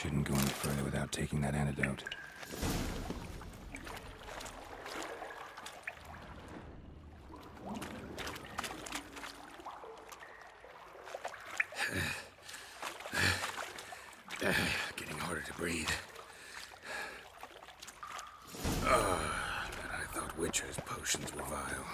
Shouldn't go any further without taking that antidote. Getting harder to breathe. Oh, but I thought Witcher's potions were vile.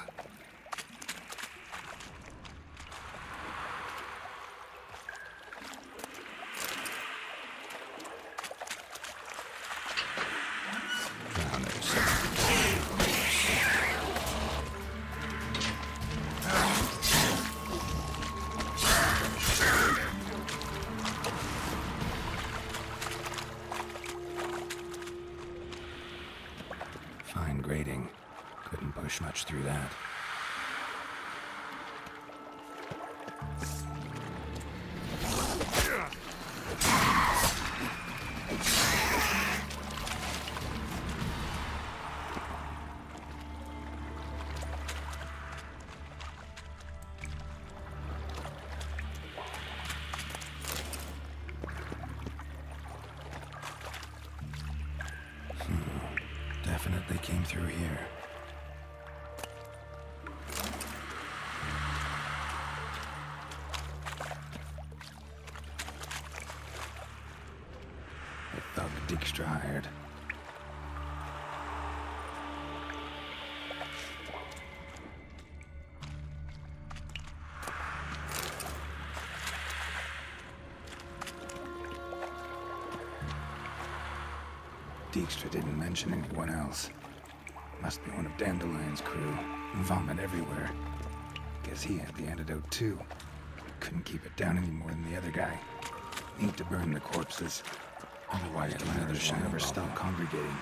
Fine grading. Couldn't push much through that. Definitely came through here. The thug Dijkstra hired. Dijkstra didn't mention anyone else. Must be one of Dandelion's crew. Vomit everywhere. Guess he had the antidote too. Couldn't keep it down any more than the other guy. Need to burn the corpses. Otherwise, the miners will never stop congregating.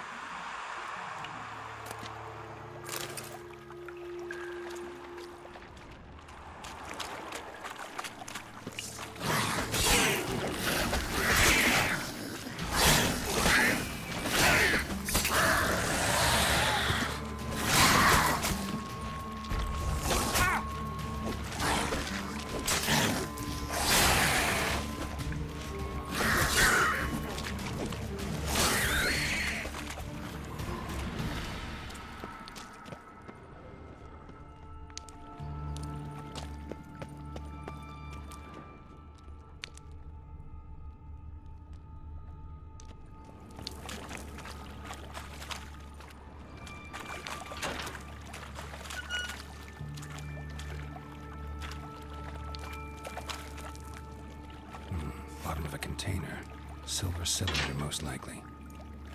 Bottom of a container. Silver cylinder, most likely.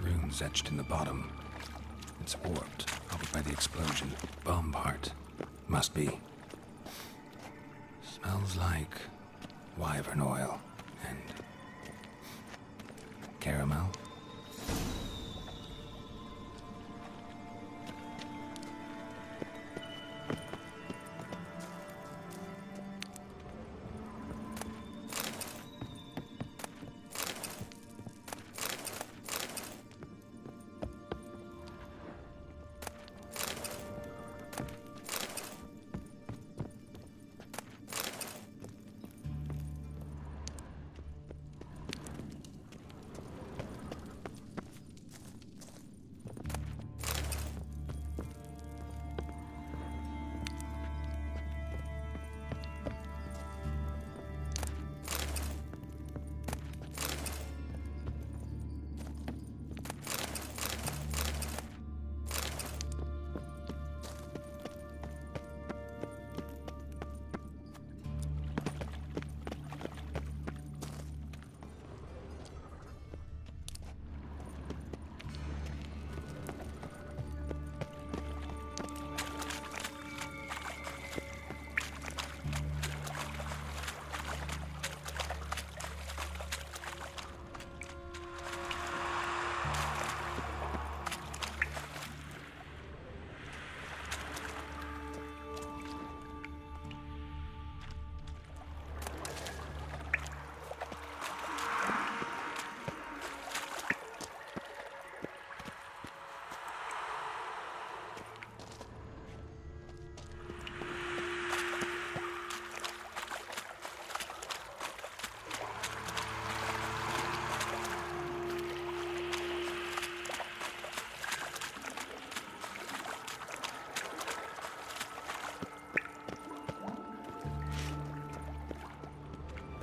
Runes etched in the bottom. It's warped, probably by the explosion. Bomb part. Must be. Smells like wyvern oil and caramel.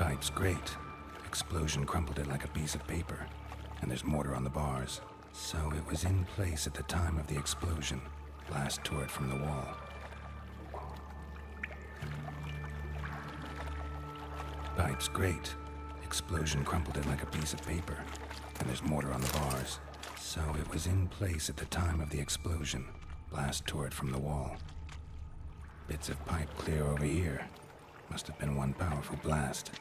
Pipe's great. Explosion crumpled it like a piece of paper. And there's mortar on the bars. So it was in place at the time of the explosion. Blast tore it from the wall. Pipe's great. Explosion crumpled it like a piece of paper. And there's mortar on the bars. So it was in place at the time of the explosion. Blast tore it from the wall. Bits of pipe clear over here. Must have been one powerful blast.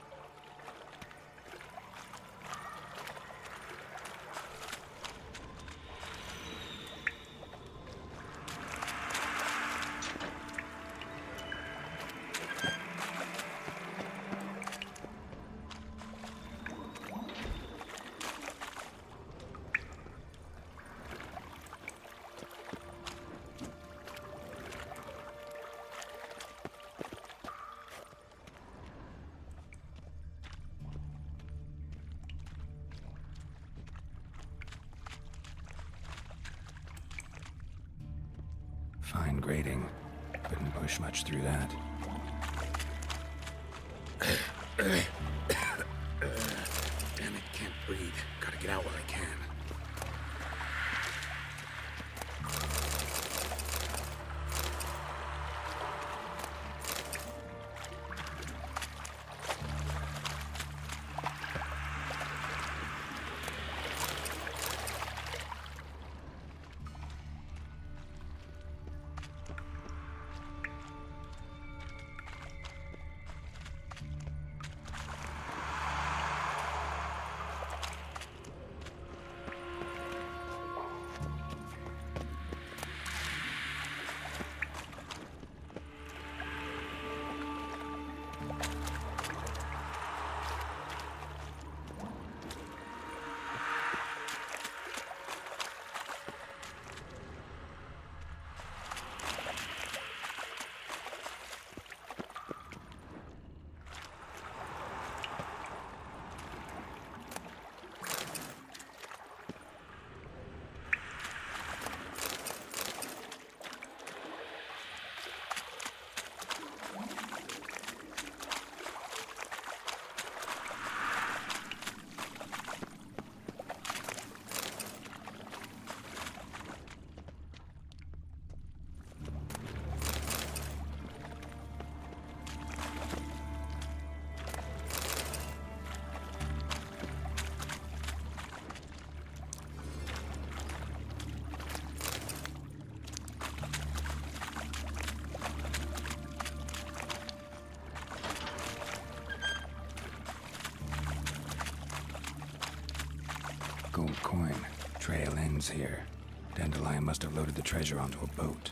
Fine grading. Couldn't push much through that. Damn it, can't breathe. Gotta get out while I can. Gold coin. Trail ends here. Dandelion must have loaded the treasure onto a boat.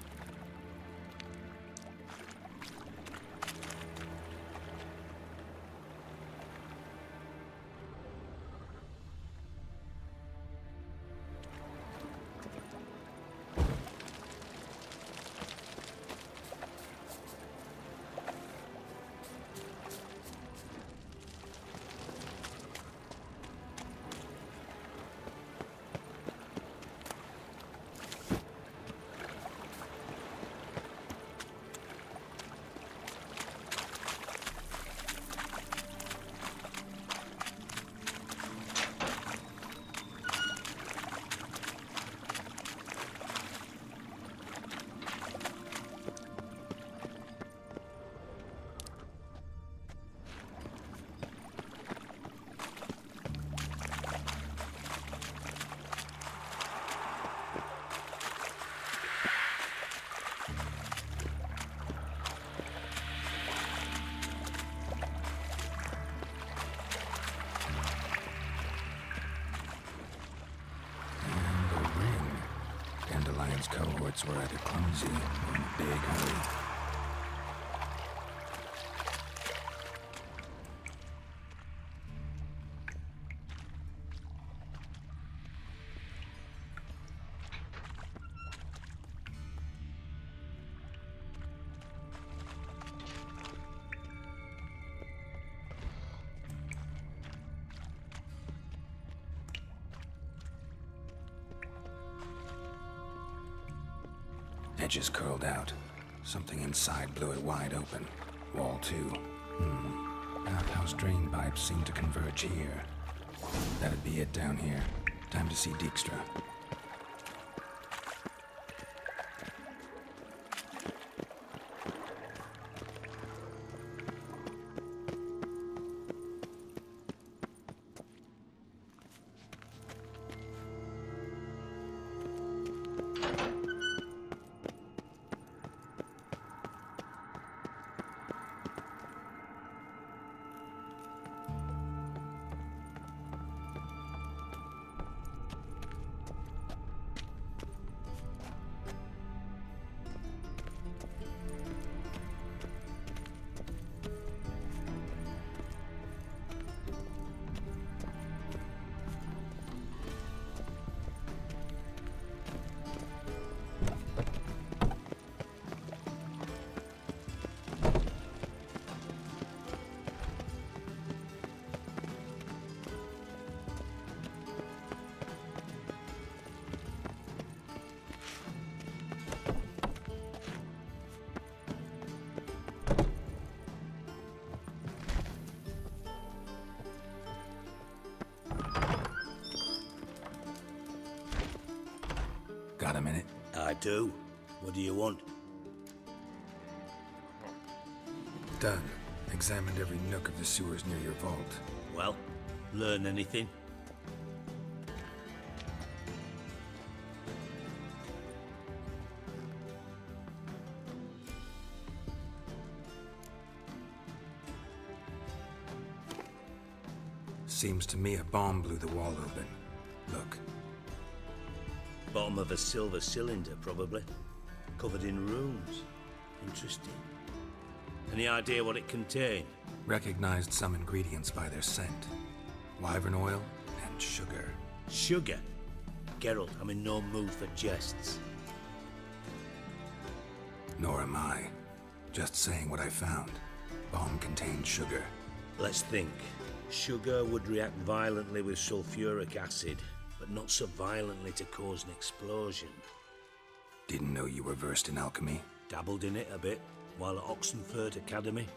Dandelion's cohorts were either clumsy or in a big hurry. Edges curled out. Something inside blew it wide open. Wall 2. About how Those drain pipes seem to converge here. That'd be it down here. Time to see Dijkstra. Got a minute? I do. What do you want? Done. Examined every nook of the sewers near your vault. Well, learn anything? Seems to me a bomb blew the wall open. Look. Bottom of a silver cylinder, probably. Covered in runes. Interesting. Any idea what it contained? Recognized some ingredients by their scent. Wyvern oil and sugar. Sugar? Geralt, I'm in no mood for jests. Nor am I. Just saying what I found. Bomb contained sugar. Let's think. Sugar would react violently with sulfuric acid, but not so violently to cause an explosion. Didn't know you were versed in alchemy. Dabbled in it a bit while at Oxenford Academy.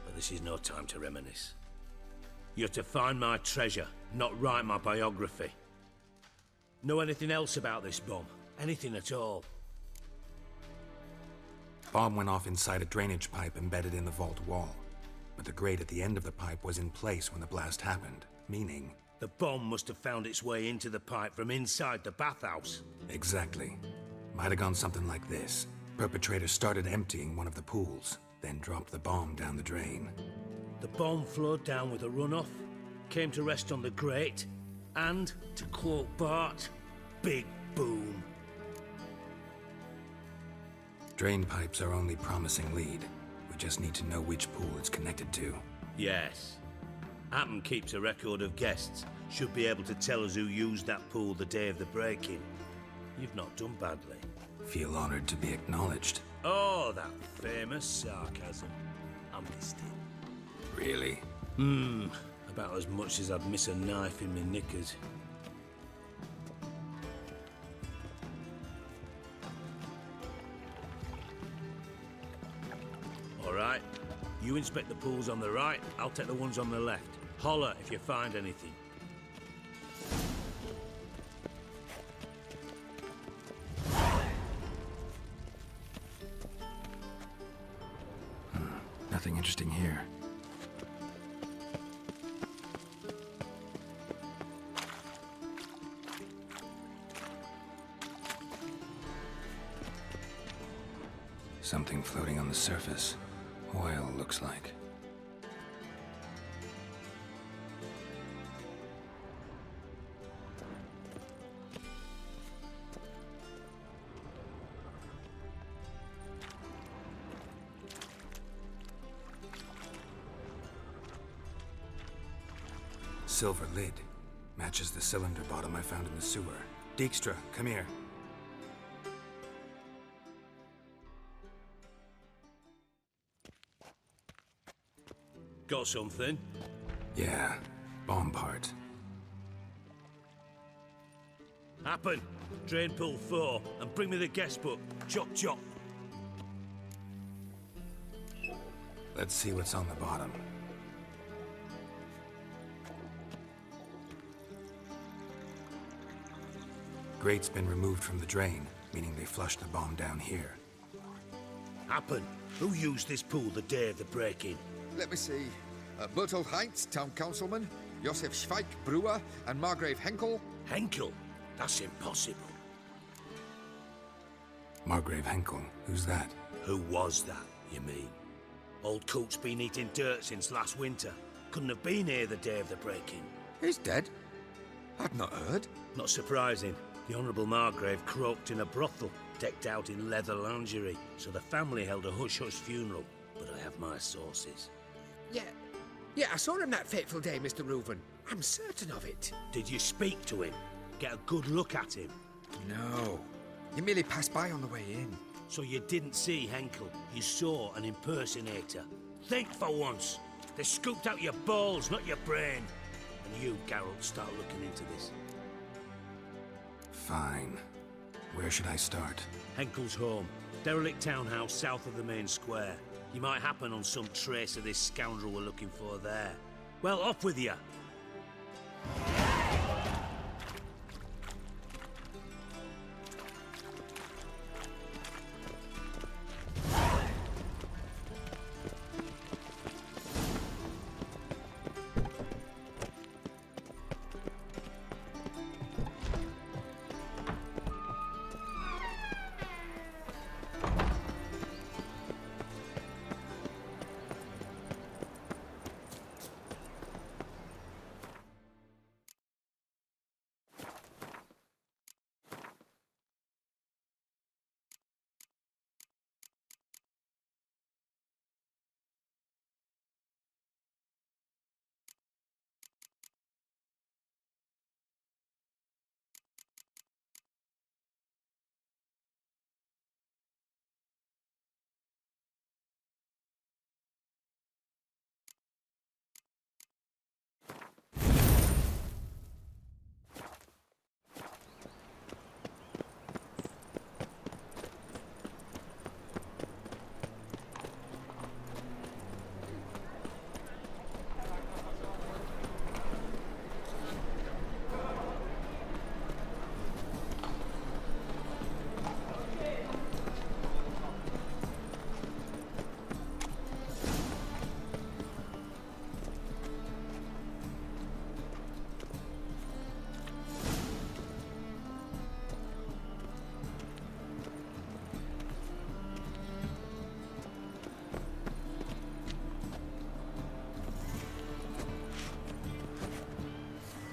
But this is no time to reminisce. You're to find my treasure, not write my biography. Know anything else about this bomb? Anything at all? Bomb went off inside a drainage pipe embedded in the vault wall. But the grate at the end of the pipe was in place when the blast happened, meaning... The bomb must have found its way into the pipe from inside the bathhouse. Exactly. Might have gone something like this. Perpetrator started emptying one of the pools, then dropped the bomb down the drain. The bomb flowed down with a runoff, came to rest on the grate, and, to quote Bart, big boom. Drain pipes are only promising lead. We just need to know which pool it's connected to. Yes. Appen keeps a record of guests. Should be able to tell us who used that pool the day of the break-in. You've not done badly. Feel honored to be acknowledged. Oh, that famous sarcasm. I missed it. Really? About as much as I'd miss a knife in my knickers. All right. You inspect the pools on the right, I'll take the ones on the left. Holler if you find anything. Nothing interesting here. Something floating on the surface. Oil, looks like. Silver lid. Matches the cylinder bottom I found in the sewer. Dijkstra, come here. Got something? Yeah, bomb part. Happen. Drain pool 4, and bring me the guest book. Chop chop. Let's see what's on the bottom. grate's been removed from the drain, meaning they flushed the bomb down here. Happen. Who used this pool the day of the break-in? Let me see. Bertolt Heinz, town councilman, Josef Schweik, brewer, and Margrave Henkel. Henkel? That's impossible. Margrave Henkel? Who's that? Who was that, you mean? Old Coot's been eating dirt since last winter. Couldn't have been here the day of the break-in. He's dead? I'd not heard. Not surprising. The Honourable Margrave croaked in a brothel, decked out in leather lingerie, so the family held a hush-hush funeral. But I have my sources. Yeah, I saw him that fateful day, Mr. Reuven. I'm certain of it. Did you speak to him? Get a good look at him? No. You merely passed by on the way in. So you didn't see Henkel. You saw an impersonator. Think for once. They scooped out your balls, not your brain. And you, Geralt, start looking into this. Fine. Where should I start? Henkel's home. Derelict townhouse south of the main square. You might happen on some trace of this scoundrel we're looking for there. Well, off with you.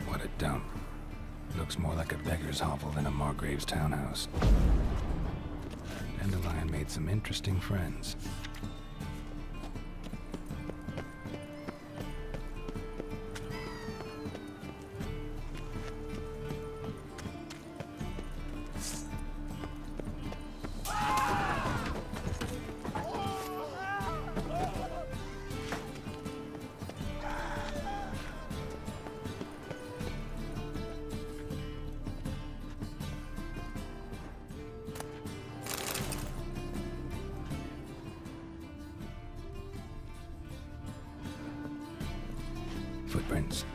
What a dump. Looks more like a beggar's hovel than a Margrave's townhouse. Dandelion made some interesting friends. Footprints.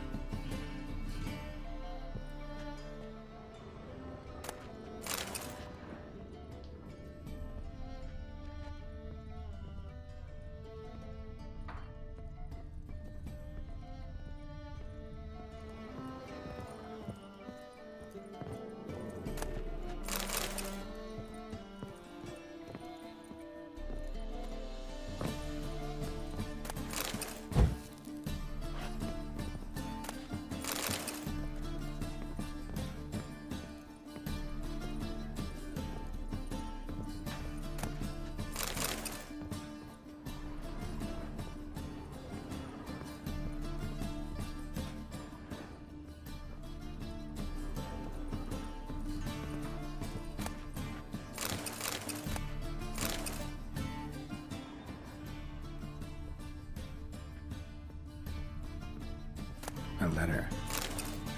A letter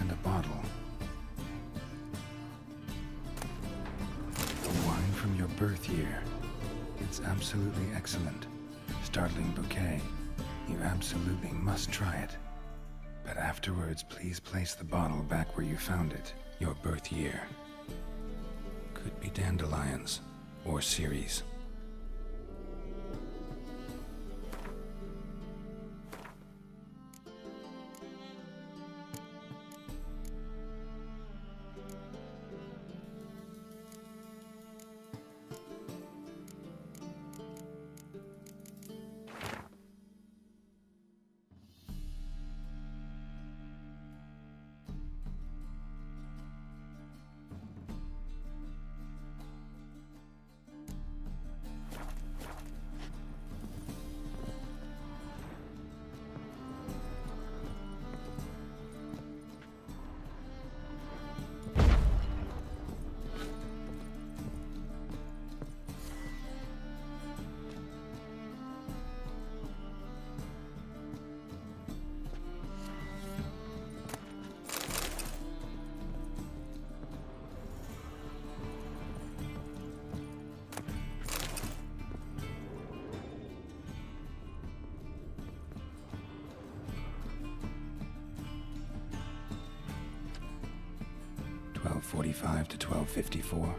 and a bottle. The wine from your birth year. It's absolutely excellent. Startling bouquet. You absolutely must try it. But afterwards, please place the bottle back where you found it. Your birth year. Could be dandelions or Ceres. .45 to 12:54.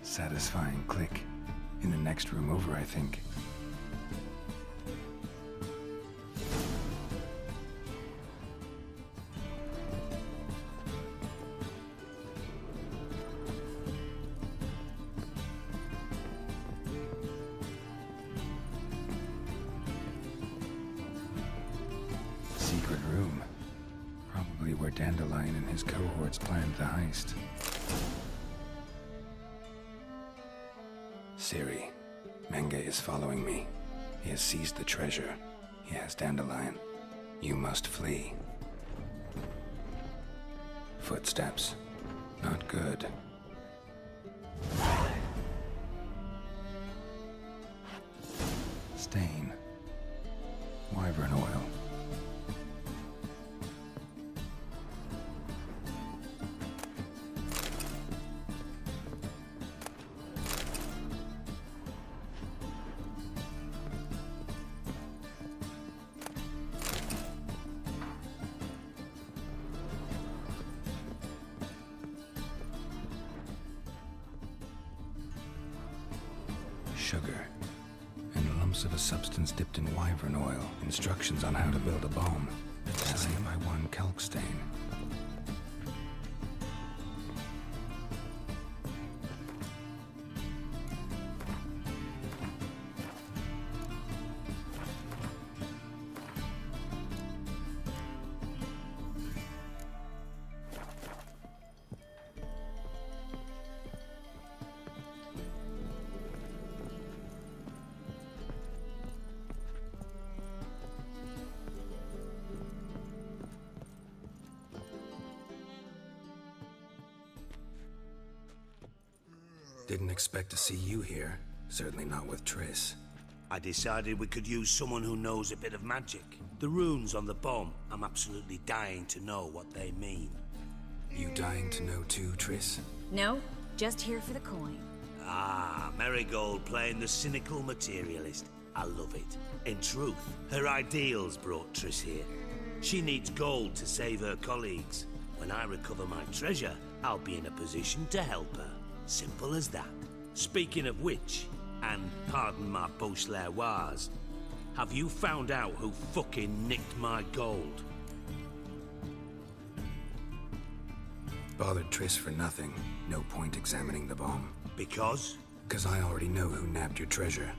Satisfying click. In the next room over, I think. Secret room. Probably where Dandelion and his cohorts planned the heist. Siri, Menge is following me. He has seized the treasure. He has Dandelion. You must flee. Footsteps. Not good. Stain. Wyvern oil. Sugar, and lumps of a substance dipped in wyvern oil. Instructions on how to build a bomb. SAI-1 calc stain. Didn't expect to see you here. Certainly not with Triss. I decided we could use someone who knows a bit of magic. The runes on the bomb, I'm absolutely dying to know what they mean. You dying to know too, Triss? No, just here for the coin. Ah, Marigold playing the cynical materialist. I love it. In truth, her ideals brought Triss here. She needs gold to save her colleagues. When I recover my treasure, I'll be in a position to help her. Simple as that. Speaking of which, and pardon my Beauclervoise, have you found out who fucking nicked my gold? Bothered Triss for nothing. No point examining the bomb. Because? Because I already know who nabbed your treasure.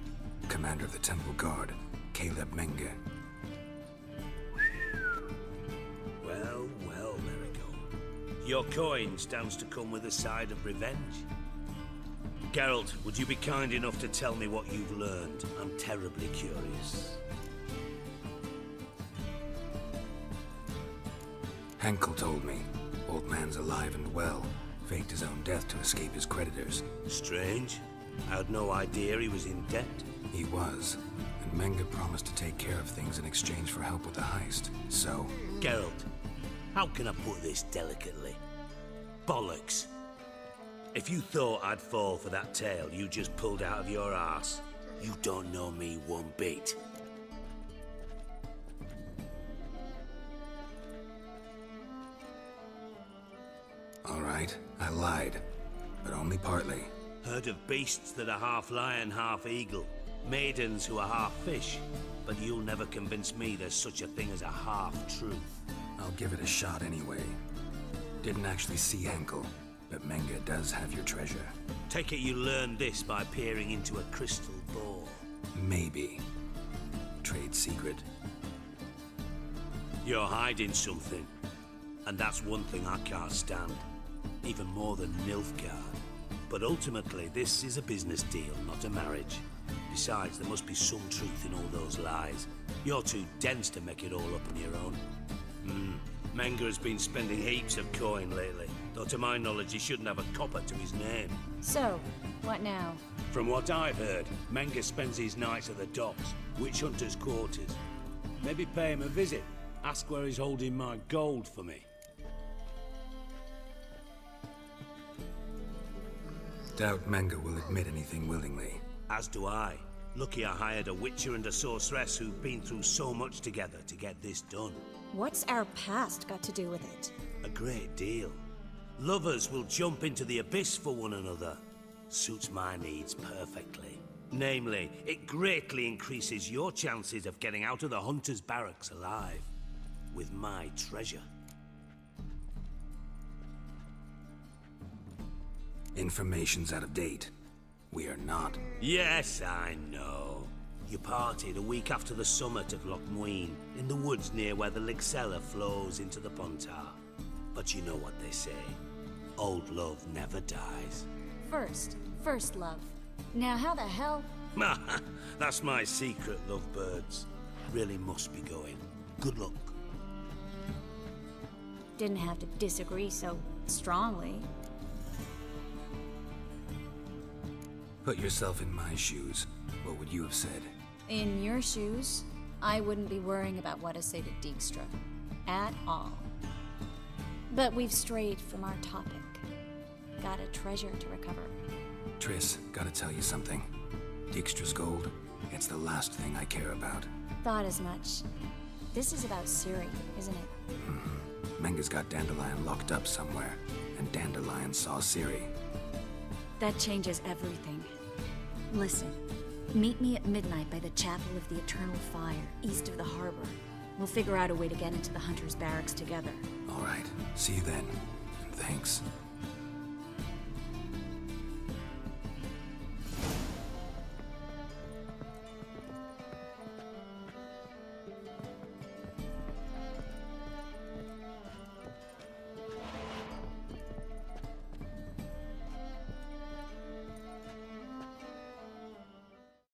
Commander of the Temple Guard, Caleb Menge. Well, well, Marigold. Your coin stands to come with a side of revenge. Geralt, would you be kind enough to tell me what you've learned? I'm terribly curious. Henkel told me. Old man's alive and well. Faked his own death to escape his creditors. Strange. I had no idea he was in debt. He was. And Menge promised to take care of things in exchange for help with the heist. So... Geralt, how can I put this delicately? Bollocks. If you thought I'd fall for that tale you just pulled out of your arse, you don't know me one bit. All right, I lied. But only partly. Heard of beasts that are half lion, half eagle. Maidens who are half fish. But you'll never convince me there's such a thing as a half-truth. I'll give it a shot anyway. Didn't actually see Henkel, but Menge does have your treasure. Take it you learned this by peering into a crystal ball. Maybe. Trade secret. You're hiding something. And that's one thing I can't stand. Even more than Nilfgaard. But ultimately, this is a business deal, not a marriage. Besides, there must be some truth in all those lies. You're too dense to make it all up on your own. Menge has been spending heaps of coin lately. Though to my knowledge, he shouldn't have a copper to his name. So, what now? From what I've heard, Menge spends his nights at the docks, witch hunters' quarters. Maybe pay him a visit. Ask where he's holding my gold for me. Doubt Menge will admit anything willingly. As do I. Lucky I hired a witcher and a sorceress who've been through so much together to get this done. What's our past got to do with it? A great deal. Lovers will jump into the abyss for one another. Suits my needs perfectly. Namely, it greatly increases your chances of getting out of the hunter's barracks alive. With my treasure. Information's out of date. We are not. Yes, I know. You partied a week after the summit of Loch Muin, in the woods near where the Lixella flows into the Pontar. But you know what they say. Old love never dies. First love. Now how the hell? That's my secret, lovebirds. Really must be going. Good luck. Didn't have to disagree so strongly. Put yourself in my shoes. What would you have said? In your shoes, I wouldn't be worrying about what to say to Dijkstra. At all. But we've strayed from our topic. Got a treasure to recover. Triss, gotta tell you something. Dijkstra's gold, it's the last thing I care about. Thought as much. This is about Ciri, isn't it? Menge's got Dandelion locked up somewhere, and Dandelion saw Ciri. That changes everything. Listen, meet me at midnight by the Chapel of the Eternal Fire, east of the harbor. We'll figure out a way to get into the Hunter's barracks together. All right, see you then, and thanks.